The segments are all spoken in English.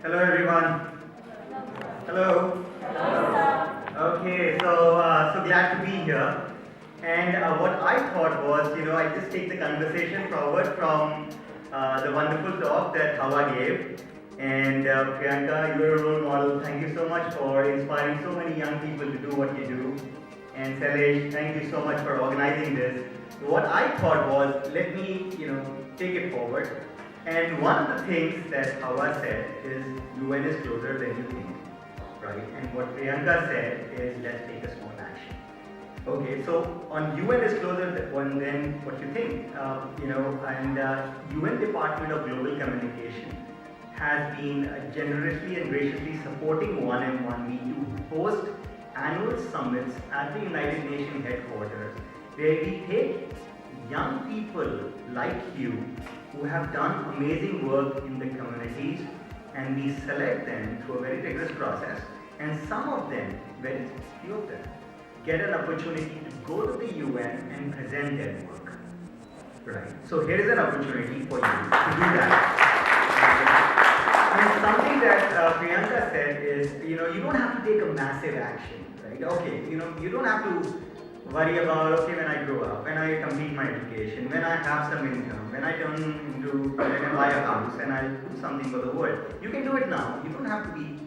Hello everyone. Hello. Okay, so glad to be here. And what I thought was, I just take the conversation forward from the wonderful talk that Hawa gave. And Priyanka, you're a role model. Thank you so much for inspiring so many young people to do what you do. And Salesh, thank you so much for organizing this. What I thought was, let me, take it forward. And one of the things that Hawa said is, UN is closer than you think, right? And what Priyanka said is, let's take a small action. Okay, so on UN is closer than what you think, and UN Department of Global Communication has been generously and graciously supporting 1M1V to host annual summits at the United Nations headquarters, where we take young people like you who have done amazing work in the communities, and we select them through a very rigorous process, and some of them, very few of them, get an opportunity to go to the UN and present their work. Right. So here is an opportunity for you to do that. And something that Priyanka said is, you don't have to take a massive action, right? Okay, you don't have to worry about, okay, when I grow up, when I complete my education, when I have some income, when I buy a house and I do something for the world. You can do it now. You don't have to be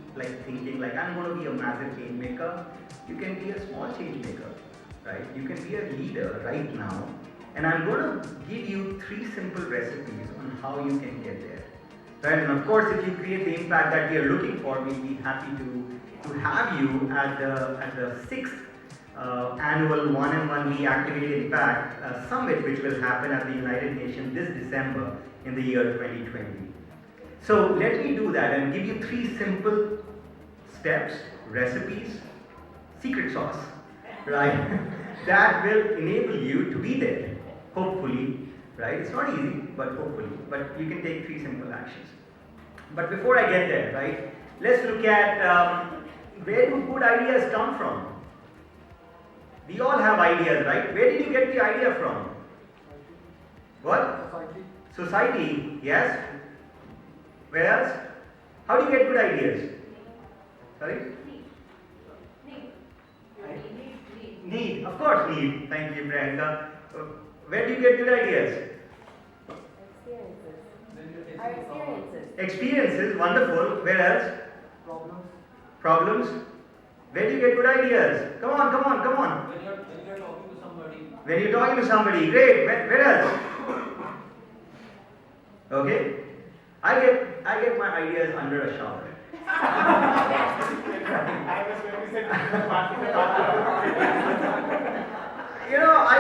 thinking I'm going to be a massive change maker. You can be a small change maker, right? You can be a leader right now. And I'm going to give you 3 simple recipes on how you can get there. Right? And of course, if you create the impact that we are looking for, we'll be happy to have you at the 6th annual 1M1V Activate Impact Summit, which will happen at the United Nations this December in the year 2020. So let me do that and give you 3 simple steps, recipes, secret sauce, right? That will enable you to be there, hopefully, right? It's not easy, but hopefully. But you can take 3 simple actions. But before I get there, right, let's look at where do good ideas come from? We all have ideas, right? Where did you get the idea from? What? Society, yes. Where else? How do you get good ideas? Sorry? Need. Of course, need. Thank you, Priyanka. Where do you get good ideas? Experiences, wonderful. Where else? Problems. Where do you get good ideas? Come on. When you're talking to somebody. When you're talking to somebody, great. Where else? Okay. I get my ideas under a shower. I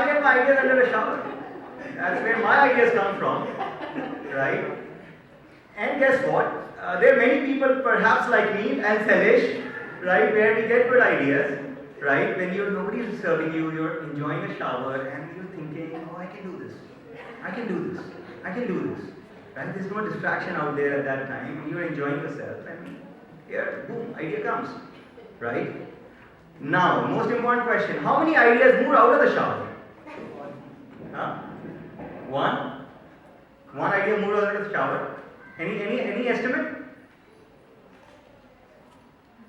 get my ideas under a shower. That's where my ideas come from, right? And guess what? There are many people, perhaps like me and Salesh, right, where we get good ideas, right? When nobody is serving you, you're enjoying a shower, and you're thinking, oh, I can do this, right? There's no distraction out there at that time. You're enjoying yourself, and here, boom, idea comes, right? Now, most important question: how many ideas move out of the shower? Huh? One idea moved out of the shower. Any estimate?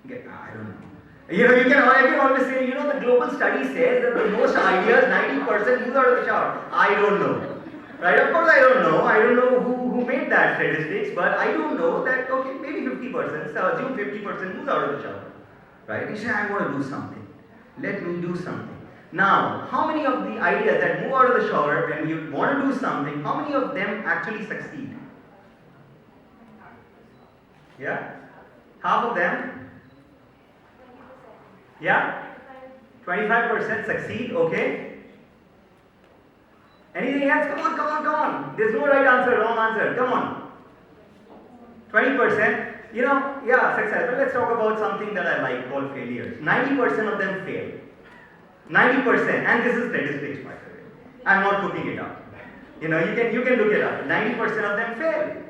I don't know. I can always say, the global study says that the most ideas, 90% move out of the shower. I don't know. Right? Of course I don't know. I don't know who made that statistics, but I do know that, okay, maybe 50%, so assume 50% moves out of the shower. Right? You say, I want to do something. Let me do something. Now, how many of the ideas that move out of the shower when you want to do something, how many of them actually succeed? Yeah? Half of them? Yeah? 25% succeed, okay? Anything else? Come on. There's no right answer, wrong answer. Come on. 20%. Success. But let's talk about something that I like called failures. 90% of them fail. 90%. And this is statistics, by the way. I'm not cooking it up. You can look it up. 90% of them fail.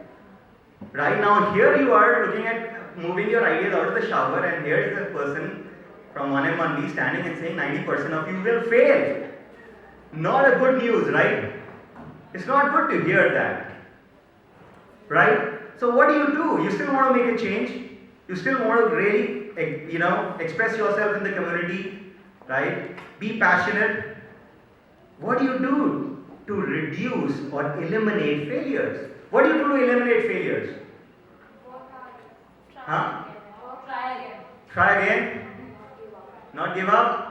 Right now, here you are looking at moving your ideas out of the shower, and here is a person from 1M1V standing and saying 90% of you will fail. Not a good news, right? It's not good to hear that. Right? So what do? You still want to make a change? You still want to really, express yourself in the community, right? Be passionate. What do you do to reduce or eliminate failures? What do you do to eliminate failures? Huh? Try again. Try again? Not give up?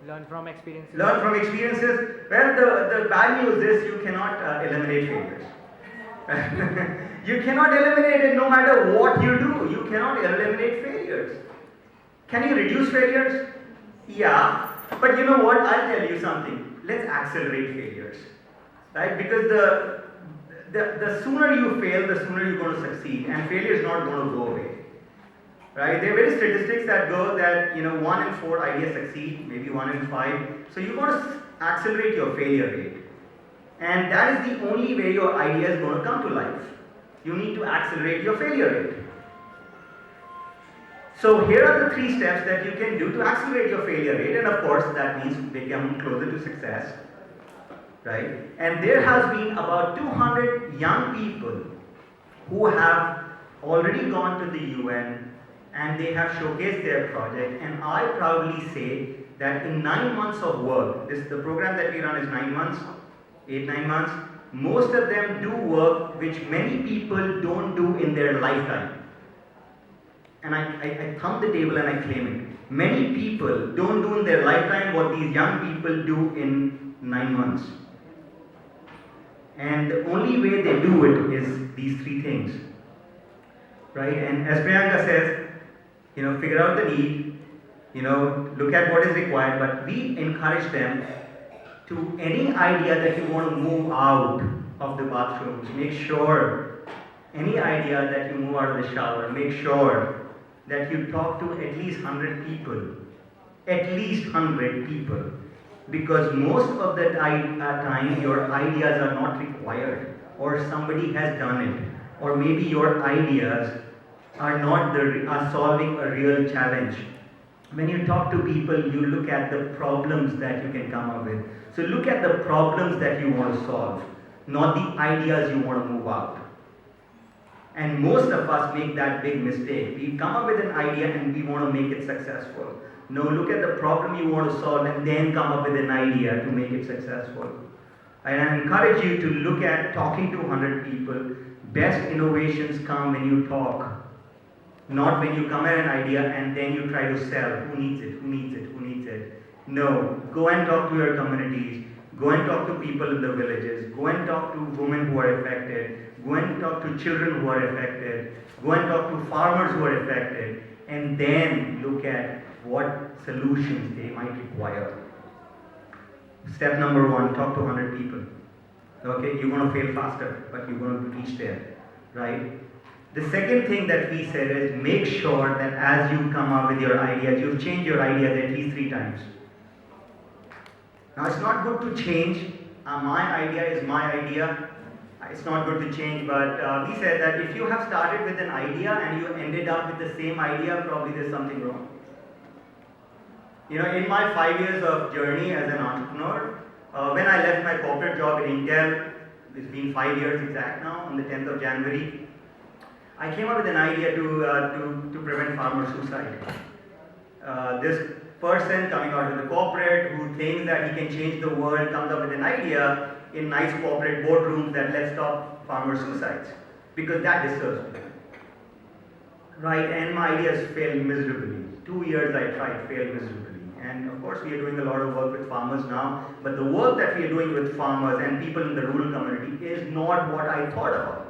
Learn from experiences. Learn from experiences? Well, the bad news is you cannot eliminate failures. You cannot eliminate it no matter what you do. You cannot eliminate failures. Can you reduce failures? Yeah. But you know what? I'll tell you something. Let's accelerate failures. Right? Because the sooner you fail, the sooner you're going to succeed. And failure is not going to go away. Right? There are various statistics that go that 1 in 4 ideas succeed, maybe 1 in 5. So you're going to accelerate your failure rate. And that is the only way your idea is going to come to life. You need to accelerate your failure rate. So here are the 3 steps that you can do to accelerate your failure rate, and of course that means becoming closer to success. Right? And there has been about 200 young people who have already gone to the UN and they have showcased their project, and I proudly say that in 9 months of work, the program that we run is 9 months, 8-9 months, most of them do work which many people don't do in their lifetime. And I thump the table and I claim it. Many people don't do in their lifetime what these young people do in 9 months. And the only way they do it is these 3 things. Right? And as Priyanka says, figure out the need, look at what is required, but we encourage them to any idea that you want to move out of the bathrooms. Make sure any idea that you move out of the shower, make sure that you talk to at least 100 people. At least 100 people. Because most of the time your ideas are not required, or somebody has done it, or maybe your ideas are not are solving a real challenge. When you talk to people, you look at the problems that you can come up with. So look at the problems that you want to solve, not the ideas you want to move out. And most of us make that big mistake. We come up with an idea and we want to make it successful. No, look at the problem you want to solve and then come up with an idea to make it successful. And I encourage you to look at talking to 100 people. Best innovations come when you talk, not when you come at an idea and then you try to sell. Who needs it? Who needs it? Who needs it? No, go and talk to your communities. Go and talk to people in the villages. Go and talk to women who are affected. Go and talk to children who are affected. Go and talk to farmers who are affected. And then look at what solutions they might require. Step number 1, talk to 100 people. Okay, you're going to fail faster, but you're going to reach there, right? The second thing that we said is make sure that as you come up with your ideas, you've changed your ideas at least 3 times. Now it's not good to change. My idea is my idea. It's not good to change, but we said that if you have started with an idea and you ended up with the same idea, probably there's something wrong. In my 5 years of journey as an entrepreneur, when I left my corporate job in Intel, it's been 5 years exact now, on the 10th of January, I came up with an idea to prevent farmer suicide. This person coming out of the corporate who thinks that he can change the world comes up with an idea in nice corporate boardrooms that let's stop farmer suicides, because that disturbs me. Right, and my ideas failed miserably. 2 years I tried, failed miserably. And of course we are doing a lot of work with farmers now, but the work that we are doing with farmers and people in the rural community is not what I thought about.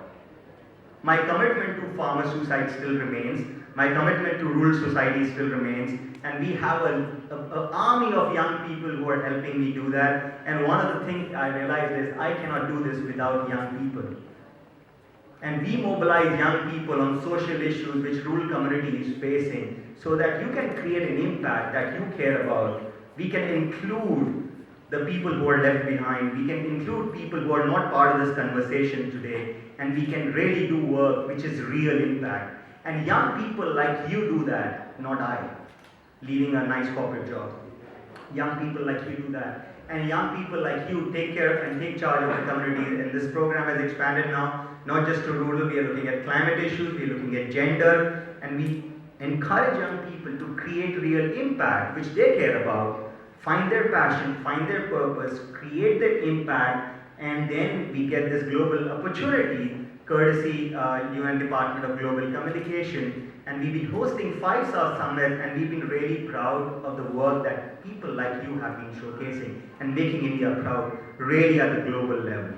My commitment to farmer suicide still remains. My commitment to rural society still remains. And we have an army of young people who are helping me do that. And one of the things I realized is I cannot do this without young people. And we mobilize young people on social issues which rural community is facing so that you can create an impact that you care about. We can include the people who are left behind. We can include people who are not part of this conversation today. And we can really do work which is real impact. And young people like you do that, not I, leaving a nice corporate job. Young people like you do that. and young people like you take care and take charge of the community. And this program has expanded now, not just to rural, we are looking at climate issues, we are looking at gender, and we encourage young people to create real impact, which they care about, find their passion, find their purpose, create that impact, and then we get this global opportunity courtesy UN Department of Global Communication. And we've been hosting 5-star summit, and we've been really proud of the work that people like you have been showcasing and making India proud, really at the global level.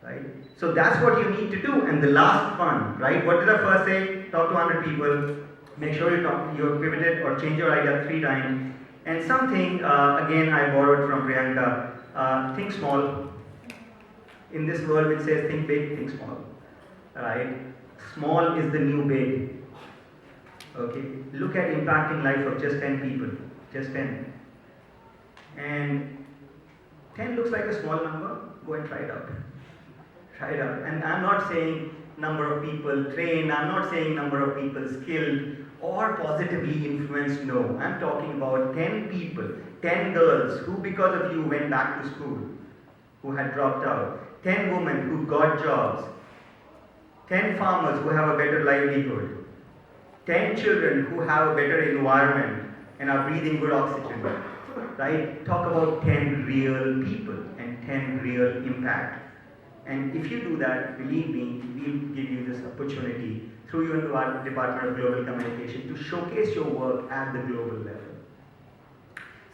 Right? So that's what you need to do. And the last one, right? What did I first say? Talk to 100 people. Make sure you're pivoted or change your idea 3 times. And something, again, I borrowed from Priyanka, think small. In this world which says think big, think small. Right? Small is the new big. Okay? Look at impacting life of just 10 people. Just 10. And 10 looks like a small number. Go and try it out. Try it out. And I'm not saying number of people trained, I'm not saying number of people skilled or positively influenced. No. I'm talking about 10 people, 10 girls who because of you went back to school, who had dropped out. 10 women who got jobs, 10 farmers who have a better livelihood, 10 children who have a better environment and are breathing good oxygen, right? Talk about 10 real people and 10 real impact. And if you do that, believe me, we'll give you this opportunity through your Department of Global Communication to showcase your work at the global level.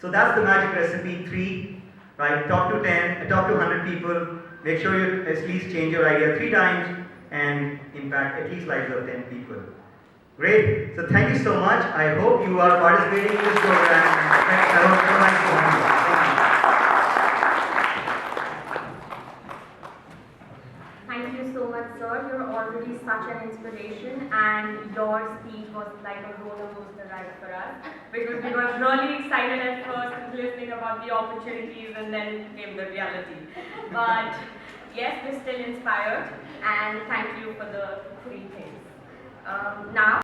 So that's the magic recipe 3, right? Talk to 10, talk to 100 people. Make sure you at least change your idea 3 times and impact at least lives of 10 people. Great. So thank you so much. I hope you are participating in this program. I hope so much for you. Thank you so much, sir. You're already such an inspiration, and your speech was like a roller coaster ride for us because we were really excited at first listening about the opportunities, and then came the reality. But yes, we're still inspired, and thank you for the 3 things. Now.